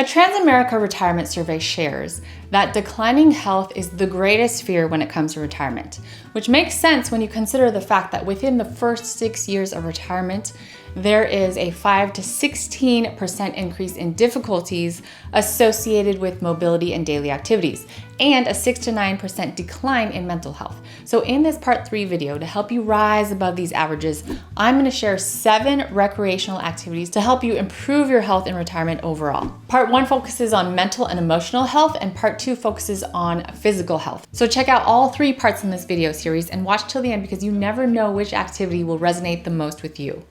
A Transamerica retirement survey shares that declining health is the greatest fear when it comes to retirement, which makes sense when you consider the fact that within the first 6 years of retirement, there is a 5 to 16% increase in difficulties associated with mobility and daily activities, and a 6 to 9% decline in mental health. So in this part 3 video, to help you rise above these averages, I'm going to share 7 recreational activities to help you improve your health in retirement overall. Part 1 focuses on mental and emotional health, and part 2 focuses on physical health. So check out all 3 parts in this video series and watch till the end, because you never know which activity will resonate the most with you.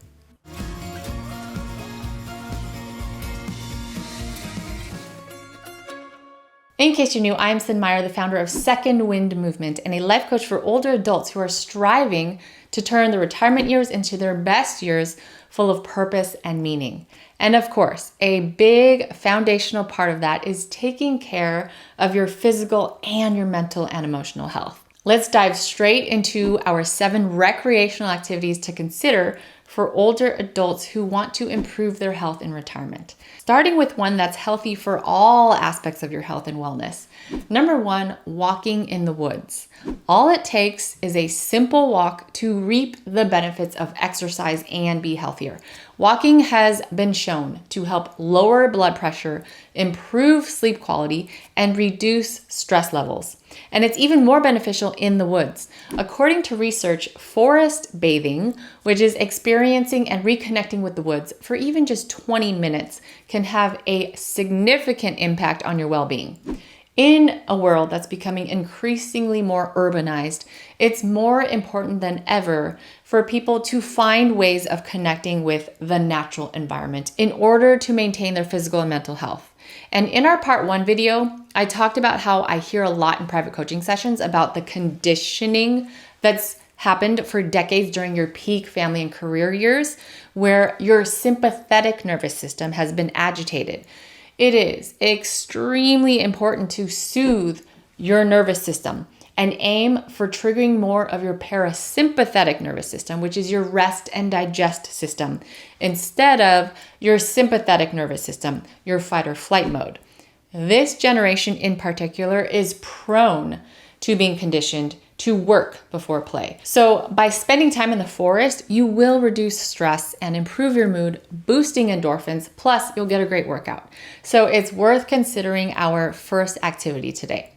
In case you're new, I'm Cyn Meyer, the founder of Second Wind Movement, and a life coach for older adults who are striving to turn their retirement years into their best years, full of purpose and meaning. And of course, a big foundational part of that is taking care of your physical and your mental and emotional health. Let's dive straight into our 7 recreational activities to consider for older adults who want to improve their health in retirement. Starting with one that's healthy for all aspects of your health and wellness. Number 1, walking in the woods. All it takes is a simple walk to reap the benefits of exercise and be healthier. Walking has been shown to help lower blood pressure, improve sleep quality, and reduce stress levels. And it's even more beneficial in the woods. According to research, forest bathing, which is experiencing and reconnecting with the woods for even just 20 minutes, can have a significant impact on your well-being. In a world that's becoming increasingly more urbanized, it's more important than ever for people to find ways of connecting with the natural environment in order to maintain their physical and mental health. And in our part 1 video, I talked about how I hear a lot in private coaching sessions about the conditioning that's happened for decades during your peak family and career years, where your sympathetic nervous system has been agitated. It is extremely important to soothe your nervous system and aim for triggering more of your parasympathetic nervous system, which is your rest and digest system, instead of your sympathetic nervous system, your fight or flight mode. This generation in particular is prone to being conditioned to work before play. So by spending time in the forest, you will reduce stress and improve your mood, boosting endorphins, plus you'll get a great workout. So it's worth considering our first activity today.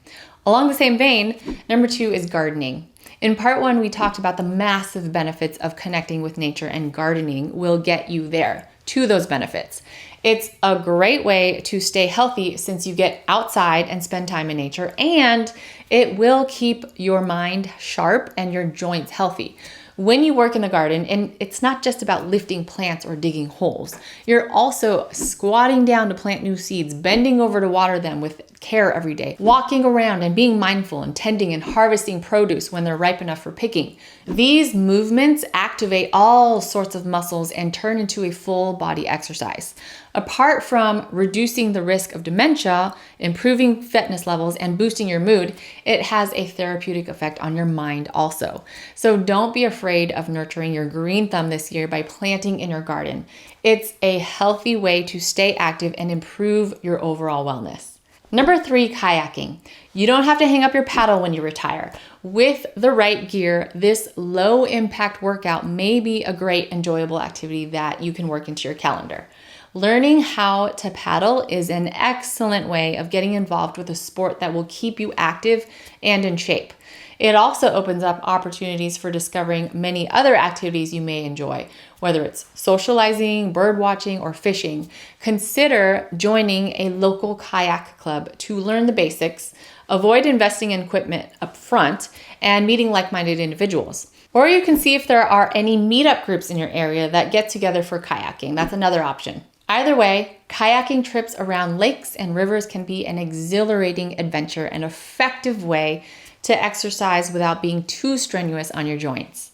Along the same vein, number 2 is gardening. In part 1, we talked about the massive benefits of connecting with nature, and gardening will get you there to those benefits. It's a great way to stay healthy since you get outside and spend time in nature, and it will keep your mind sharp and your joints healthy. When you work in the garden, and it's not just about lifting plants or digging holes, you're also squatting down to plant new seeds, bending over to water them with care every day, walking around and being mindful and tending and harvesting produce when they're ripe enough for picking. These movements activate all sorts of muscles and turn into a full body exercise. Apart from reducing the risk of dementia, improving fitness levels, and boosting your mood, it has a therapeutic effect on your mind also. So don't be afraid of nurturing your green thumb this year by planting in your garden. It's a healthy way to stay active and improve your overall wellness. Number 3, kayaking. You don't have to hang up your paddle when you retire. With the right gear, this low impact workout may be a great, enjoyable activity that you can work into your calendar. Learning how to paddle is an excellent way of getting involved with a sport that will keep you active and in shape. It also opens up opportunities for discovering many other activities you may enjoy, whether it's socializing, bird watching, or fishing. Consider joining a local kayak club to learn the basics, avoid investing in equipment up front, and meeting like-minded individuals. Or you can see if there are any meetup groups in your area that get together for kayaking. That's another option. Either way, kayaking trips around lakes and rivers can be an exhilarating adventure and effective way to exercise without being too strenuous on your joints.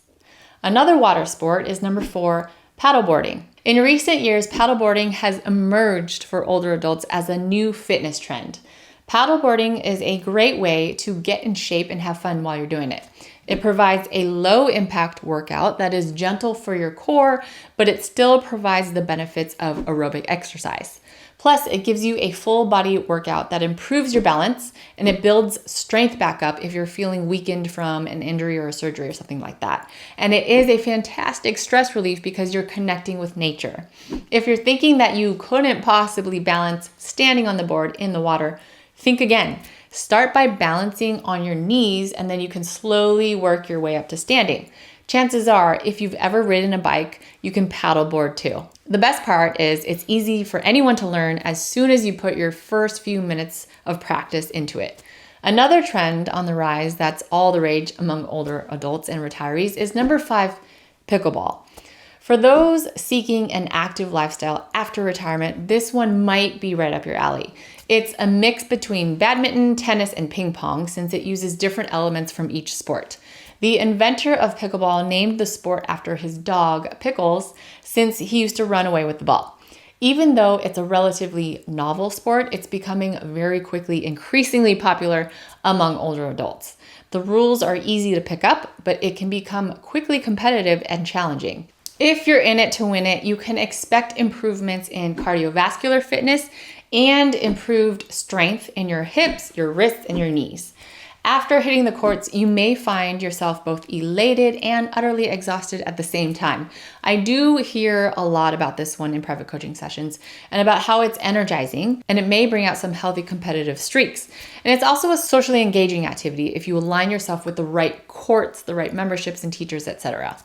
Another water sport is number 4, paddleboarding. In recent years, paddleboarding has emerged for older adults as a new fitness trend. Paddleboarding is a great way to get in shape and have fun while you're doing it. It provides a low impact workout that is gentle for your core, but it still provides the benefits of aerobic exercise. Plus, it gives you a full body workout that improves your balance and it builds strength back up if you're feeling weakened from an injury or a surgery or something like that. And it is a fantastic stress relief because you're connecting with nature. If you're thinking that you couldn't possibly balance standing on the board in the water, think again. Start by balancing on your knees and then you can slowly work your way up to standing. Chances are, if you've ever ridden a bike, you can paddleboard too. The best part is it's easy for anyone to learn as soon as you put your first few minutes of practice into it. Another trend on the rise that's all the rage among older adults and retirees is number 5, pickleball. For those seeking an active lifestyle after retirement, this one might be right up your alley. It's a mix between badminton, tennis, and ping pong since it uses different elements from each sport. The inventor of pickleball named the sport after his dog, Pickles, since he used to run away with the ball. Even though it's a relatively novel sport, it's becoming very quickly increasingly popular among older adults. The rules are easy to pick up, but it can become quickly competitive and challenging. If you're in it to win it, you can expect improvements in cardiovascular fitness and improved strength in your hips, your wrists, and your knees. After hitting the courts, you may find yourself both elated and utterly exhausted at the same time. I do hear a lot about this one in private coaching sessions and about how it's energizing and it may bring out some healthy competitive streaks. And it's also a socially engaging activity if you align yourself with the right courts, the right memberships and teachers, etc.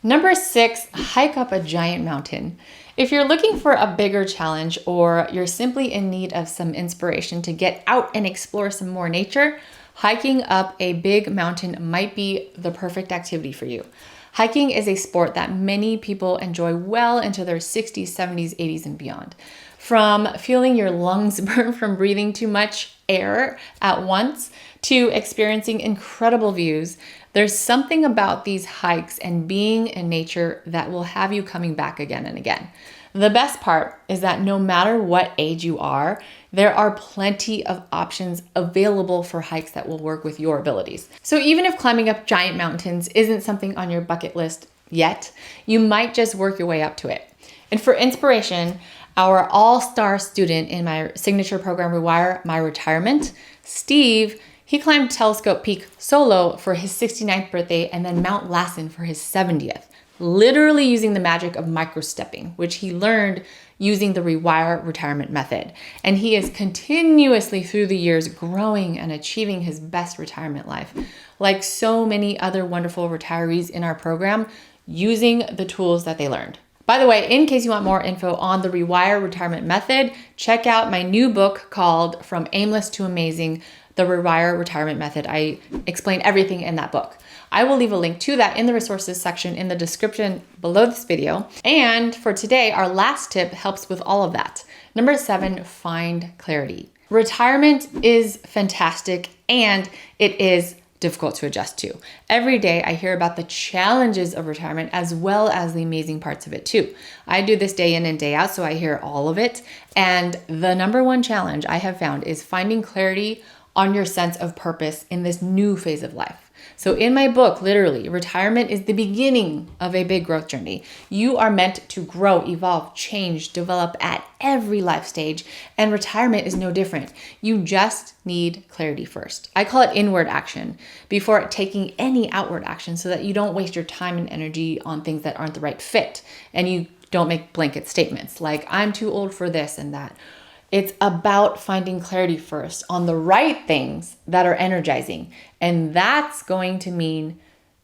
Number 6, hike up a giant mountain. If you're looking for a bigger challenge or you're simply in need of some inspiration to get out and explore some more nature, hiking up a big mountain might be the perfect activity for you. Hiking is a sport that many people enjoy well into their 60s, 70s, 80s, and beyond. From feeling your lungs burn from breathing too much air at once to experiencing incredible views, there's something about these hikes and being in nature that will have you coming back again and again. The best part is that no matter what age you are, there are plenty of options available for hikes that will work with your abilities. So even if climbing up giant mountains isn't something on your bucket list yet, you might just work your way up to it. And for inspiration, our all-star student in my signature program, Rewire My Retirement, Steve, he climbed Telescope Peak solo for his 69th birthday and then Mount Lassen for his 70th. Literally using the magic of micro-stepping, which he learned using the Rewire retirement method. And he is continuously through the years growing and achieving his best retirement life. Like so many other wonderful retirees in our program, using the tools that they learned. By the way, in case you want more info on the Rewire retirement method, check out my new book called From Aimless to Amazing, the Rewire retirement method. I explain everything in that book. I will leave a link to that in the resources section in the description below this video. And for today, our last tip helps with all of that. Number 7, find clarity. Retirement is fantastic and it is difficult to adjust to. Every day I hear about the challenges of retirement as well as the amazing parts of it too. I do this day in and day out, so I hear all of it. And the number one challenge I have found is finding clarity on your sense of purpose in this new phase of life. So in my book, literally, retirement is the beginning of a big growth journey. You are meant to grow, evolve, change, develop at every life stage, and retirement is no different. You just need clarity first. I call it inward action before taking any outward action so that you don't waste your time and energy on things that aren't the right fit, and you don't make blanket statements like, I'm too old for this and that. It's about finding clarity first on the right things that are energizing. And that's going to mean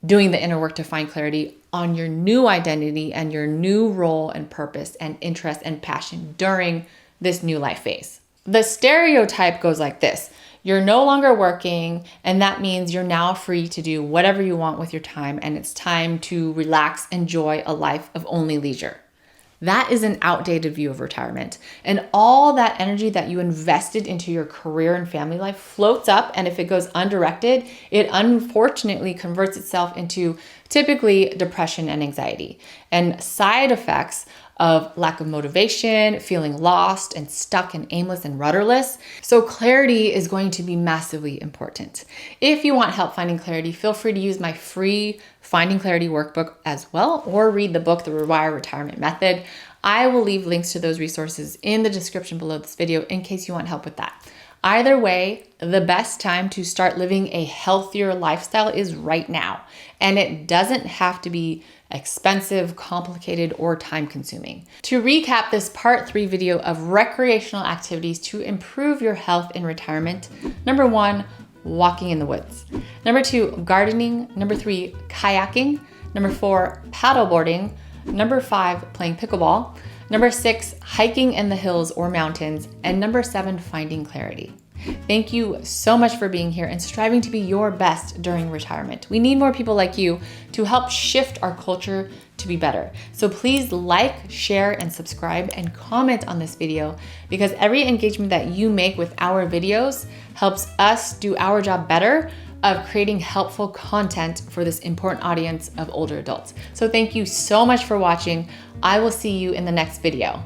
doing the inner work to find clarity on your new identity and your new role and purpose and interest and passion during this new life phase. The stereotype goes like this. You're no longer working, and that means you're now free to do whatever you want with your time, and it's time to relax, enjoy a life of only leisure. That is an outdated view of retirement. And all that energy that you invested into your career and family life floats up. And if it goes undirected, it unfortunately converts itself into typically depression and anxiety. And side effects of lack of motivation, feeling lost and stuck and aimless and rudderless. So clarity is going to be massively important. If you want help finding clarity, feel free to use my free Finding Clarity workbook as well, or read the book, The Rewire Retirement Method. I will leave links to those resources in the description below this video in case you want help with that. Either way, the best time to start living a healthier lifestyle is right now. And it doesn't have to be expensive, complicated, or time-consuming. To recap this part 3 video of recreational activities to improve your health in retirement: number 1, walking in the woods. Number 2, gardening. Number 3, kayaking. Number 4, paddleboarding. Number 5, playing pickleball. Number 6, hiking in the hills or mountains. And number 7, finding clarity. Thank you so much for being here and striving to be your best during retirement. We need more people like you to help shift our culture to be better. So please like, share, and subscribe and comment on this video, because every engagement that you make with our videos helps us do our job better of creating helpful content for this important audience of older adults. So thank you so much for watching. I will see you in the next video.